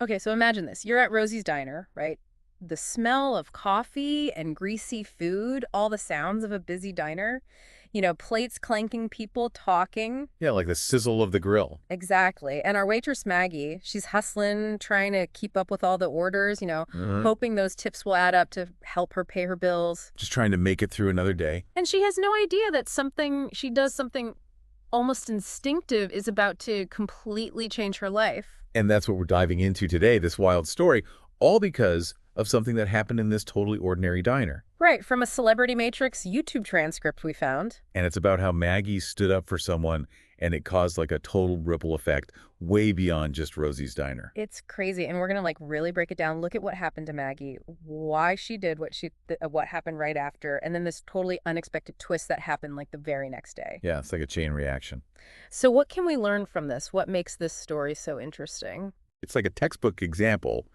Okay, so imagine this. You're at Rosie's Diner, right? The smell of coffee and greasy food, all the sounds of a busy diner, plates clanking, people talking. Yeah, like the sizzle of the grill. Exactly. And our waitress Maggie, she's hustling, trying to keep up with all the orders, Uh-huh. hoping those tips will add up to help her pay her bills. Just trying to make it through another day. And she has no idea that she does something almost instinctive is about to completely change her life. And that's what we're diving into today, this wild story, all because of something that happened in this totally ordinary diner. Right, from a Celebrity Matrix YouTube transcript we found. And it's about how Maggie stood up for someone and it caused like a total ripple effect way beyond just Rosie's Diner. It's crazy, and we're gonna really break it down. Look at what happened to Maggie, why she did what happened right after, and then this totally unexpected twist that happened like the very next day. Yeah, it's like a chain reaction. So what can we learn from this? What makes this story so interesting? It's like a textbook example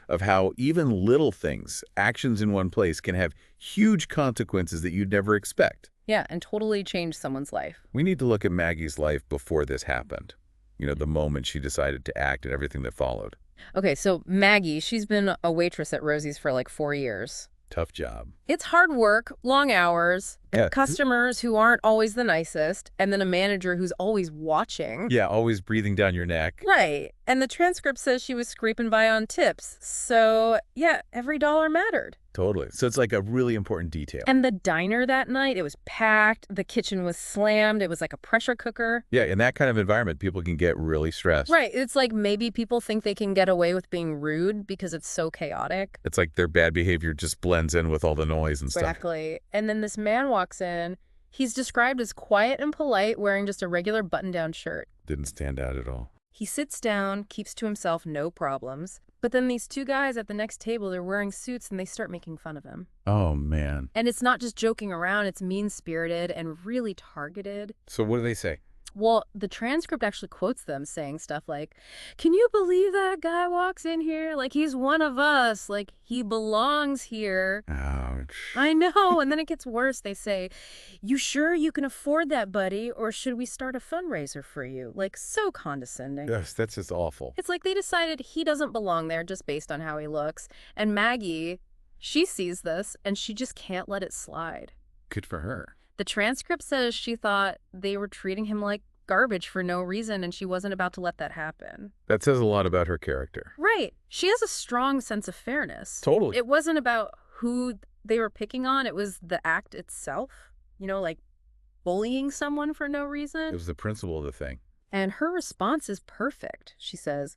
of how even little things, actions in one place, can have huge consequences that you'd never expect. Yeah, and totally change someone's life. We need to look at Maggie's life before this happened. The moment she decided to act and everything that followed. Okay, so Maggie, she's been a waitress at Rosie's for like 4 years. Tough job. It's hard work, long hours, Yeah. customers who aren't always the nicest, and then a manager who's always watching. Yeah, always breathing down your neck. Right. And the transcript says she was scraping by on tips. So, yeah, every dollar mattered. Totally. So it's like a really important detail. And the diner that night, it was packed. The kitchen was slammed. It was like a pressure cooker. Yeah, in that kind of environment, people can get really stressed. Right. It's like maybe people think they can get away with being rude because it's so chaotic. It's like their bad behavior just blends in with all the noise and stuff. Exactly. And then this man walks in. He's described as quiet and polite, wearing just a regular button-down shirt. Didn't stand out at all. He sits down, keeps to himself, no problems. But then these two guys at the next table, they're wearing suits and they start making fun of him. Oh, man. And it's not just joking around, it's mean-spirited and really targeted. So what do they say? Well, the transcript actually quotes them saying stuff like, "Can you believe that guy walks in here? Like, he's one of us. Like, he belongs here." Ouch. I know. And then it gets worse. They say, "You sure you can afford that, buddy? Or should we start a fundraiser for you?" Like, so condescending. Yes, that's just awful. It's like they decided he doesn't belong there just based on how he looks. And Maggie, she sees this and she just can't let it slide. Good for her. The transcript says she thought they were treating him like garbage for no reason, and she wasn't about to let that happen. That says a lot about her character. Right. She has a strong sense of fairness. Totally. It wasn't about who they were picking on. It was the act itself, like bullying someone for no reason. It was the principle of the thing. And her response is perfect. She says,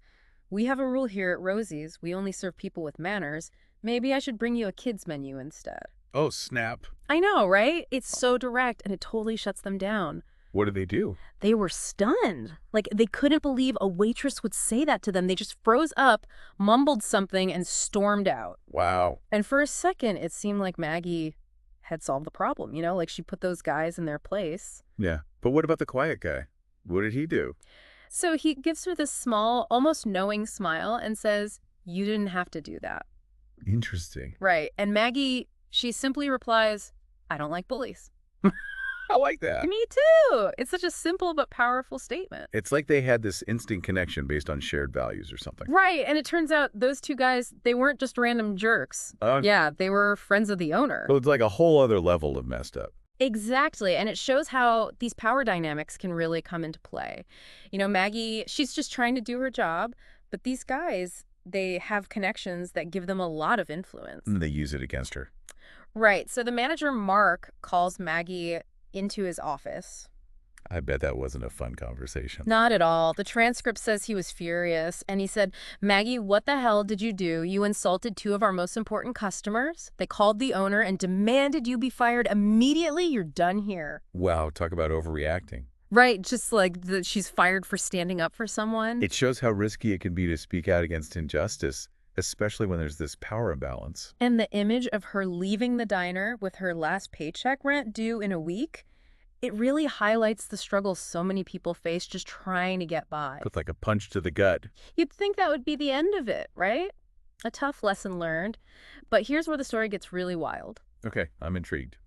"We have a rule here at Rosie's. We only serve people with manners. Maybe I should bring you a kid's menu instead." Oh, snap. I know, right? It's so direct, and it totally shuts them down. What did they do? They were stunned. Like, they couldn't believe a waitress would say that to them. They just froze up, mumbled something, and stormed out. Wow. And for a second, it seemed like Maggie had solved the problem, like she put those guys in their place. Yeah. But what about the quiet guy? What did he do? So he gives her this small, almost knowing smile and says, "You didn't have to do that." Interesting. Right. And Maggie, she simply replies, "I don't like bullies." I like that. Me too. It's such a simple but powerful statement. It's like they had this instant connection based on shared values or something. Right. And it turns out those two guys, they weren't just random jerks. Yeah, they were friends of the owner. So it's like a whole other level of messed up. Exactly. And it shows how these power dynamics can really come into play. Maggie, she's just trying to do her job, but these guys, they have connections that give them a lot of influence. And they use it against her. Right. So the manager, Mark, calls Maggie into his office. I bet that wasn't a fun conversation. Not at all. The transcript says he was furious, and he said, "Maggie, what the hell did you do? You insulted two of our most important customers. They called the owner and demanded you be fired immediately. You're done here." Wow, talk about overreacting. Right, just like she's fired for standing up for someone. It shows how risky it can be to speak out against injustice, especially when there's this power imbalance. And the image of her leaving the diner with her last paycheck rent due in a week, it really highlights the struggles so many people face just trying to get by. It's like a punch to the gut. You'd think that would be the end of it, right? A tough lesson learned. But here's where the story gets really wild. Okay, I'm intrigued.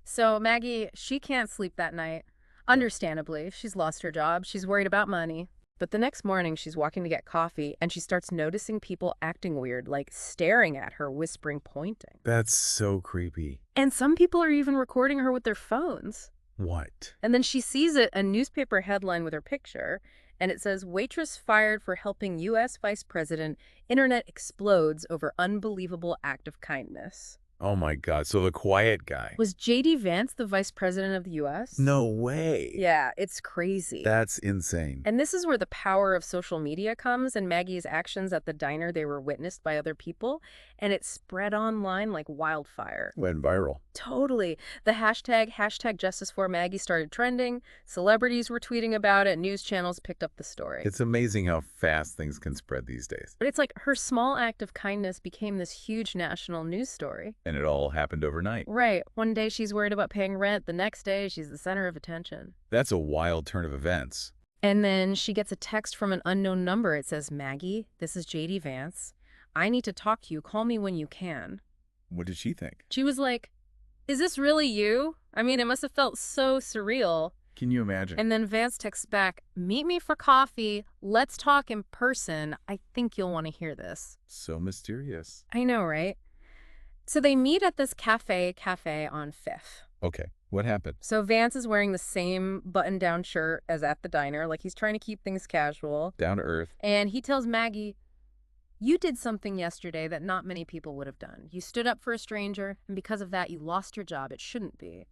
So Maggie, she can't sleep that night. Understandably, she's lost her job. She's worried about money. But the next morning, she's walking to get coffee, and she starts noticing people acting weird, like staring at her, whispering, pointing. That's so creepy. And some people are even recording her with their phones. What? And then she sees a newspaper headline with her picture, and it says, "Waitress fired for helping U.S. Vice President. Internet explodes over unbelievable act of kindness." Oh my God, so the quiet guy. Was JD Vance the Vice President of the U.S.? No way. Yeah, it's crazy. That's insane. And this is where the power of social media comes, and Maggie's actions at the diner, they were witnessed by other people, and it spread online like wildfire. Went viral. Totally. The hashtag Justice for Maggie started trending. Celebrities were tweeting about it. News channels picked up the story. It's amazing how fast things can spread these days. But it's like her small act of kindness became this huge national news story. And it all happened overnight. Right. One day she's worried about paying rent. The next day she's the center of attention. That's a wild turn of events. And then she gets a text from an unknown number. It says, "Maggie, this is JD Vance. I need to talk to you. Call me when you can." What did she think? She was like, "Is this really you?" I mean, it must have felt so surreal. Can you imagine? And then Vance texts back, "Meet me for coffee. Let's talk in person. I think you'll want to hear this." So mysterious. I know, right? So they meet at this cafe on Fifth. Okay, what happened? So Vance is wearing the same button-down shirt as at the diner, like he's trying to keep things casual. Down to earth. And he tells Maggie, "You did something yesterday that not many people would have done. You stood up for a stranger, and because of that, you lost your job. It shouldn't be."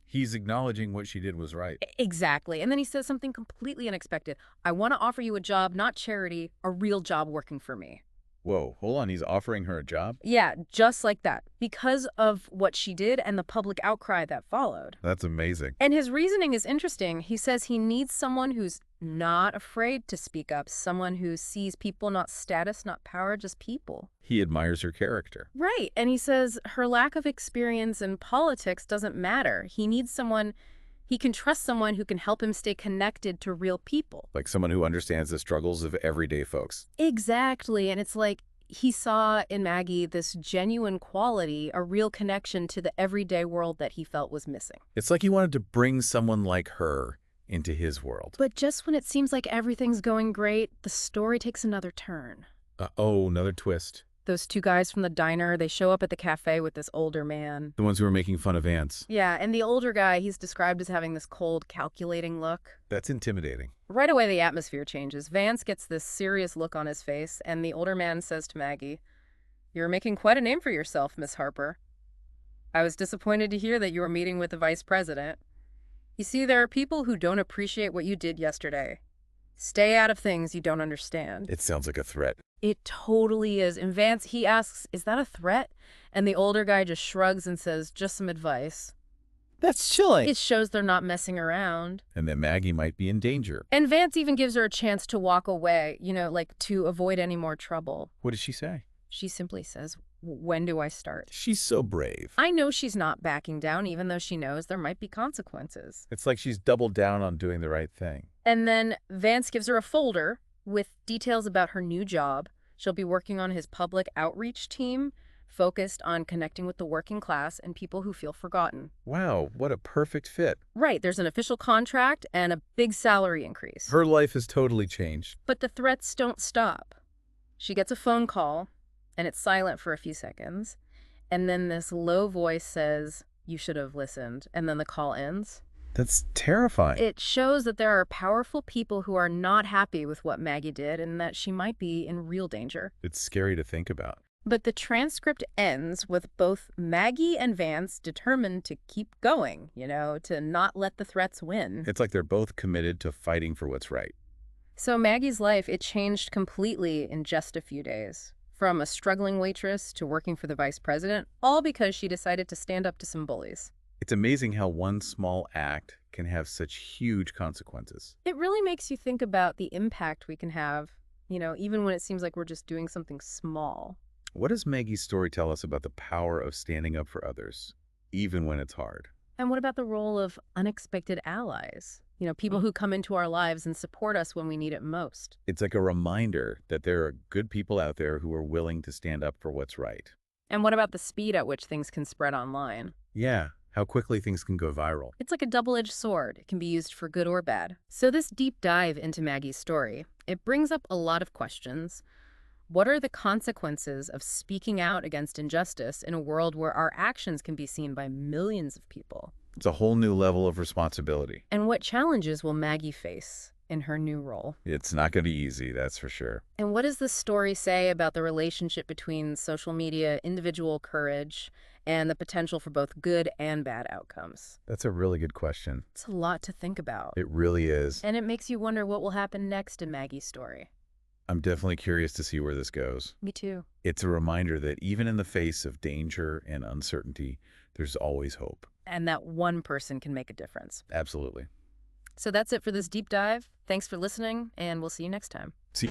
He's acknowledging what she did was right. Exactly. And then he says something completely unexpected. "I want to offer you a job, not charity, a real job working for me." Whoa, hold on, he's offering her a job? Yeah, just like that. Because of what she did and the public outcry that followed. That's amazing. And his reasoning is interesting. He says he needs someone who's not afraid to speak up, someone who sees people not status, not power, just people. He admires her character. Right. And he says her lack of experience in politics doesn't matter. He needs someone, he can trust someone who can help him stay connected to real people. Like someone who understands the struggles of everyday folks. Exactly. And it's like he saw in Maggie this genuine quality, a real connection to the everyday world that he felt was missing. It's like he wanted to bring someone like her into his world. But just when it seems like everything's going great, the story takes another turn. Oh, another twist. Those two guys from the diner, they show up at the cafe with this older man. The ones who were making fun of Vance. Yeah, and the older guy, he's described as having this cold, calculating look. That's intimidating. Right away, the atmosphere changes. Vance gets this serious look on his face, and the older man says to Maggie, "You're making quite a name for yourself, Miss Harper. I was disappointed to hear that you were meeting with the vice president. You see, there are people who don't appreciate what you did yesterday. Stay out of things you don't understand." It sounds like a threat. It totally is. And Vance, he asks, "Is that a threat?" And the older guy just shrugs and says, "Just some advice." That's chilling. It shows they're not messing around. And that Maggie might be in danger. And Vance even gives her a chance to walk away, like to avoid any more trouble. What does she say? She simply says, "When do I start?" She's so brave. I know she's not backing down, even though she knows there might be consequences. It's like she's doubled down on doing the right thing. And then Vance gives her a folder with details about her new job. She'll be working on his public outreach team, focused on connecting with the working class and people who feel forgotten. Wow, what a perfect fit. Right, there's an official contract and a big salary increase. Her life has totally changed. But the threats don't stop. She gets a phone call, and it's silent for a few seconds. And then this low voice says, "You should have listened." And then the call ends. That's terrifying. It shows that there are powerful people who are not happy with what Maggie did and that she might be in real danger. It's scary to think about. But the transcript ends with both Maggie and Vance determined to keep going, to not let the threats win. It's like they're both committed to fighting for what's right. So Maggie's life, it changed completely in just a few days. From a struggling waitress to working for the vice president, all because she decided to stand up to some bullies. It's amazing how one small act can have such huge consequences. It really makes you think about the impact we can have, even when it seems like we're just doing something small. What does Maggie's story tell us about the power of standing up for others, even when it's hard? And what about the role of unexpected allies? People who come into our lives and support us when we need it most. It's like a reminder that there are good people out there who are willing to stand up for what's right. And what about the speed at which things can spread online? Yeah. how quickly things can go viral. It's like a double-edged sword. It can be used for good or bad. So this deep dive into Maggie's story, it brings up a lot of questions. What are the consequences of speaking out against injustice in a world where our actions can be seen by millions of people? It's a whole new level of responsibility. And what challenges will Maggie face in her new role? It's not going to be easy, that's for sure. And what does this story say about the relationship between social media, individual courage, and the potential for both good and bad outcomes? That's a really good question. It's a lot to think about. It really is. And it makes you wonder what will happen next in Maggie's story. I'm definitely curious to see where this goes. Me too. It's a reminder that even in the face of danger and uncertainty, there's always hope. And that one person can make a difference. Absolutely. So that's it for this deep dive. Thanks for listening, and we'll see you next time. See